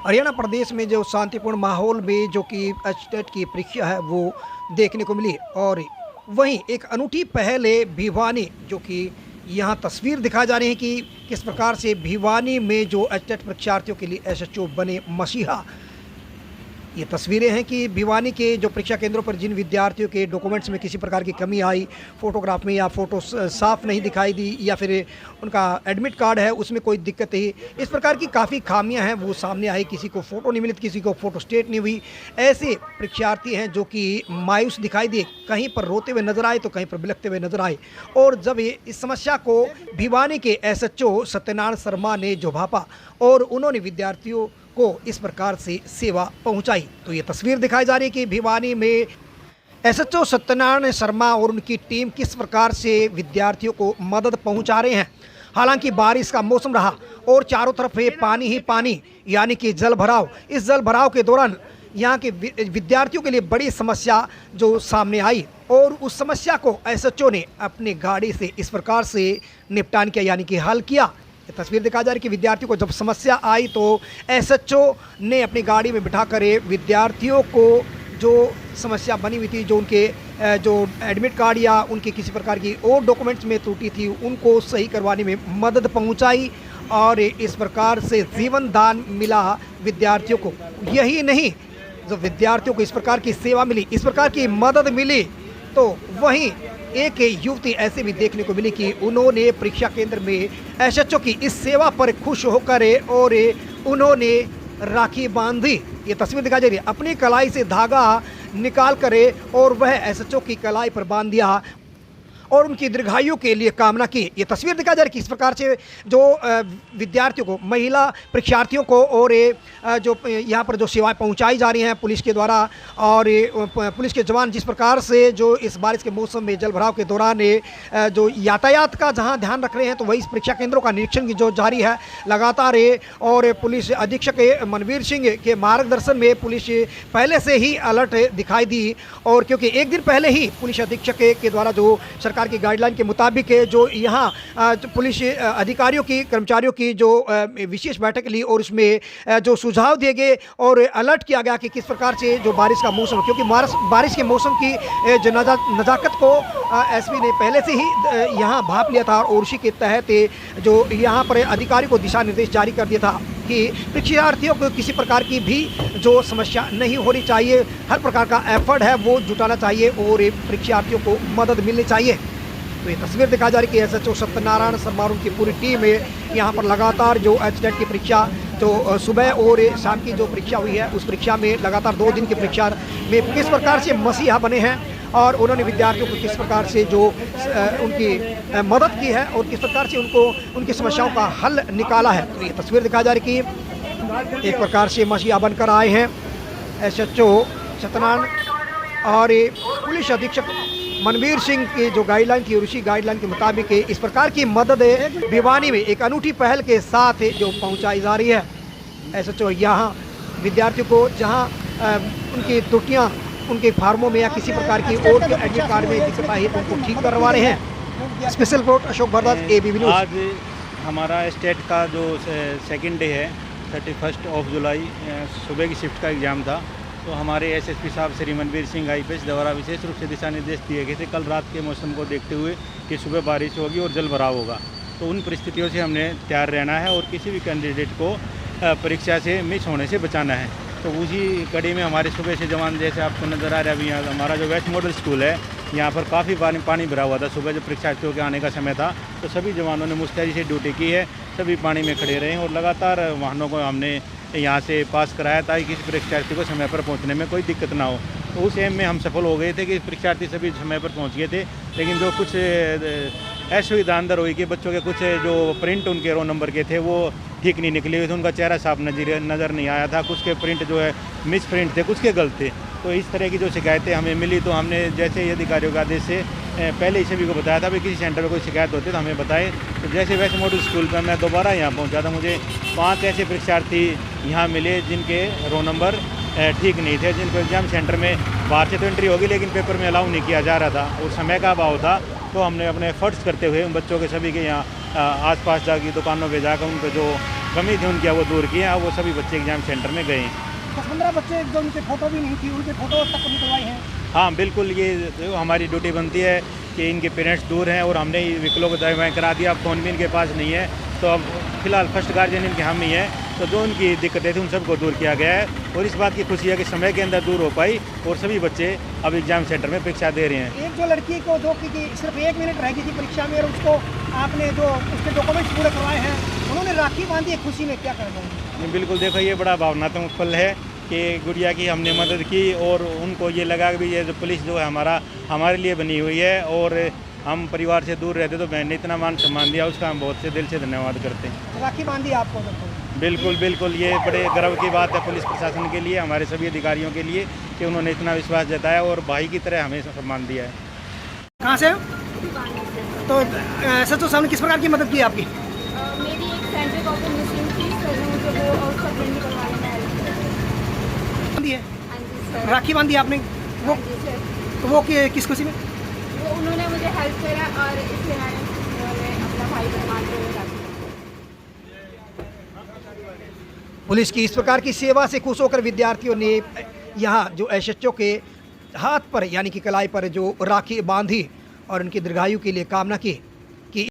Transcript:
हरियाणा प्रदेश में जो शांतिपूर्ण माहौल में जो कि एचटेट की परीक्षा है वो देखने को मिली। और वहीं एक अनूठी पहल है भिवानी, जो कि यहाँ तस्वीर दिखा जा रही है कि किस प्रकार से भिवानी में जो एचटेट परीक्षार्थियों के लिए एसएचओ बने मसीहा। ये तस्वीरें हैं कि भिवानी के जो परीक्षा केंद्रों पर जिन विद्यार्थियों के डॉक्यूमेंट्स में किसी प्रकार की कमी आई, फोटोग्राफ में या फ़ोटो साफ नहीं दिखाई दी, या फिर उनका एडमिट कार्ड है उसमें कोई दिक्कत है, इस प्रकार की काफ़ी खामियां हैं वो सामने आई। किसी को फ़ोटो नहीं मिली, किसी को फ़ोटो स्टेट नहीं हुई। ऐसे परीक्षार्थी हैं जो कि मायूस दिखाई दिए, कहीं पर रोते हुए नजर आए तो कहीं पर बिलखते हुए नजर आए। और जब ये इस समस्या को भिवानी के एसएचओ सत्यनारायण शर्मा ने जो भापा और उन्होंने विद्यार्थियों को इस प्रकार से सेवा पहुंचाई, तो ये तस्वीर दिखाई जा रही है कि भिवानी में एसएचओ सत्यनारायण शर्मा और उनकी टीम किस प्रकार से विद्यार्थियों को मदद पहुंचा रहे हैं। हालांकि बारिश का मौसम रहा और चारों तरफ है पानी ही पानी, यानी कि जल भराव। इस जल भराव के दौरान यहाँ के विद्यार्थियों के लिए बड़ी समस्या जो सामने आई, और उस समस्या को एसएचओ ने अपनी गाड़ी से इस प्रकार से निपटान किया, यानी कि हल किया। ये तस्वीर दिखा जा रही है कि विद्यार्थियों को जब समस्या आई तो एसएचओ ने अपनी गाड़ी में बिठाकर विद्यार्थियों को जो समस्या बनी हुई थी, जो उनके जो एडमिट कार्ड या उनके किसी प्रकार की और डॉक्यूमेंट्स में त्रुटि थी, उनको सही करवाने में मदद पहुंचाई। और इस प्रकार से जीवन दान मिला विद्यार्थियों को। यही नहीं, जब विद्यार्थियों को इस प्रकार की सेवा मिली, इस प्रकार की मदद मिली, तो वहीं एक युवती ऐसे भी देखने को मिली कि उन्होंने परीक्षा केंद्र में एसएचओ की इस सेवा पर खुश होकर और उन्होंने राखी बांधी। ये तस्वीर दिखाई जा रही है, अपनी कलाई से धागा निकाल कर और वह एसएचओ की कलाई पर बांध दिया और उनकी दीर्घायु के लिए कामना की। ये तस्वीर दिखा जा रही है कि इस प्रकार से जो विद्यार्थियों को, महिला परीक्षार्थियों को और जो यहाँ पर जो सेवाएं पहुँचाई जा रही हैं पुलिस के द्वारा, और पुलिस के जवान जिस प्रकार से जो इस बारिश के मौसम में जल भराव के दौरान जो यातायात का जहाँ ध्यान रख रहे हैं, तो वही इस परीक्षा केंद्रों का निरीक्षण जो जारी है लगातार। और पुलिस अधीक्षक मनवीर सिंह के मार्गदर्शन में पुलिस पहले से ही अलर्ट दिखाई दी। और क्योंकि एक दिन पहले ही पुलिस अधीक्षक के द्वारा जो सरकार की गाइडलाइन के मुताबिक जो यहाँ पुलिस अधिकारियों की, कर्मचारियों की जो विशेष बैठक ली और उसमें जो सुझाव दिए गए और अलर्ट किया गया कि किस प्रकार से जो बारिश का मौसम, क्योंकि बारिश के मौसम की जो नज़ाकत को एसपी ने पहले से ही यहाँ भाप लिया था, और उसी के तहत जो यहाँ पर अधिकारी को दिशा निर्देश जारी कर दिया था कि परीक्षार्थियों को किसी प्रकार की भी जो समस्या नहीं होनी चाहिए, हर प्रकार का एफर्ट है वो जुटाना चाहिए और परीक्षार्थियों को मदद मिलनी चाहिए। तो ये तस्वीर दिखा जा रही है कि एसएचओ सत्यनारायण शर्मा और उनकी पूरी टीम यहाँ पर लगातार जो एचटेट की परीक्षा, जो सुबह और शाम की जो परीक्षा हुई है, उस परीक्षा में लगातार 2 दिन की परीक्षा में किस प्रकार से मसीहा बने हैं और उन्होंने विद्यार्थियों को किस प्रकार से जो उनकी मदद की है और किस प्रकार से उनको उनकी समस्याओं का हल निकाला है। तो ये तस्वीर दिखा जा रही है कि एक प्रकार से मसीहा बनकर आए हैं एसएचओ सत्यनारायण और पुलिस अधीक्षक मनवीर सिंह की जो गाइडलाइन थी, और उसी गाइडलाइन के मुताबिक इस प्रकार की मदद भिवानी में एक अनूठी पहल के साथ जो पहुंचाई जा रही है। एसएचओ यहाँ विद्यार्थियों को जहाँ उनकी त्रुटियाँ उनके फार्मों में या किसी प्रकार की और एडमिट कार्ड में दिक्कत आई तो उनको ठीक करवा रहे हैं। Special report Ashok Bhardwaj, ABP news. आज हमारा स्टेट का जो सेकंड डे है, 31 जुलाई, सुबह की शिफ्ट का एग्ज़ाम था। तो हमारे एसएसपी साहब श्री मनवीर सिंह आईपीएस द्वारा विशेष रूप से दिशा निर्देश दिए गए थे कल रात के मौसम को देखते हुए कि सुबह बारिश होगी और जल भराव होगा। तो उन परिस्थितियों से हमने तैयार रहना है और किसी भी कैंडिडेट को परीक्षा से मिस होने से बचाना है। तो उसी कड़ी में हमारे सुबह से जवान, जैसे आपको नज़र आ रहा है, अभी हमारा जो वेस्ट मॉडल स्कूल है, यहाँ पर काफ़ी पानी भरा हुआ था। सुबह जब परीक्षार्थियों के आने का समय था तो सभी जवानों ने मुस्तैदी से ड्यूटी की है, सभी पानी में खड़े रहे और लगातार वाहनों को हमने यहाँ से पास कराया ताकि किसी परीक्षार्थी को समय पर पहुँचने में कोई दिक्कत ना हो। तो उस एम में हम सफल हो गए थे कि परीक्षार्थी सभी समय पर पहुँच गए थे। लेकिन जो कुछ असुविधा अंदर हुई कि बच्चों के कुछ जो प्रिंट उनके रोल नंबर के थे वो ठीक नहीं निकले हुए थे, उनका चेहरा साफ नज़र नहीं आया था, कुछ के प्रिंट जो है मिस प्रिंट थे, कुछ के गलत थे। तो इस तरह की जो शिकायतें हमें मिली तो हमने जैसे ही अधिकारियों के आदेश से पहले ही सभी को बताया था, भाई किसी सेंटर में कोई शिकायत होती तो हमें बताएं। तो जैसे वैसे मॉडल स्कूल पर मैं दोबारा यहाँ पहुँचा था, मुझे 5 ऐसे परीक्षार्थी यहाँ मिले जिनके रोल नंबर ठीक नहीं थे, जिनको एग्ज़ाम सेंटर में बाहर से तो एंट्री होगी लेकिन पेपर में अलाउ नहीं किया जा रहा था और समय का अभाव था। तो हमने अपने एफर्ट्स करते हुए उन बच्चों के सभी के यहाँ आसपास जाकर दुकानों पे जाकर उनको जो कमी थी उनकी, वो दूर की है। अब वो सभी बच्चे एग्जाम सेंटर में गए हैं। 10-15 बच्चे जो उनके फ़ोटो भी नहीं थी, उनके फ़ोटो तक निकलवाए हैं। हाँ बिल्कुल, ये जो हमारी ड्यूटी बनती है कि इनके पेरेंट्स दूर हैं और हमने विकलों को दवाएँ करा दिया। अब फ़ोन भी इनके पास नहीं है, तो अब फिलहाल फर्स्ट गार्जियन इनके हम ही हैं। तो जो उनकी दिक्कतें थी उन सबको दूर किया गया है और इस बात की खुशी है कि समय के अंदर दूर हो पाई और सभी बच्चे अब एग्जाम सेंटर में परीक्षा दे रहे हैं। एक जो लड़की को जो कि सिर्फ 1 मिनट रह गई थी परीक्षा में और उसको आपने जो उसके डॉक्यूमेंट्स पूरे करवाए हैं, उन्होंने राखी बांधी है खुशी में, क्या कर पाएंगे? बिल्कुल, देखो ये बड़ा भावनात्मक पल है कि गुड़िया की हमने मदद की और उनको ये लगा कि ये जो पुलिस जो है हमारे लिए बनी हुई है और हम परिवार से दूर रहते तो बहन ने इतना मान सम्मान दिया, उसका हम बहुत से दिल से धन्यवाद करते हैं। राखी बांधी आपको तो? बिल्कुल बिल्कुल, ये बड़े गर्व की बात है पुलिस प्रशासन के लिए, हमारे सभी अधिकारियों के लिए कि उन्होंने इतना विश्वास जताया और भाई की तरह हमें सम्मान दिया है। कहाँ से हो? तो सचो साहब ने किस प्रकार की मदद की आपकी? मेरी एक सेंटर कॉपी मिसिंग थी, सर ने मुझे वो और सब प्रिंट करवाने में हेल्प की। बांधी है? हाँ जी सर। राखी बांधी आपने? वो हाँ जी सर। तो वो किस खुशी में? वो उन्होंने मुझे हेल्प करा और इसलिए मैंने अपना भाई को मानते हुए राखी बांधी। पुलिस की इस प्रकार की सेवा से खुश होकर विद्यार्थियों ने यहाँ जो एसएचओ के हाथ पर यानी कि कलाई पर जो राखी बांधी और उनकी दीर्घायु के लिए कामना की।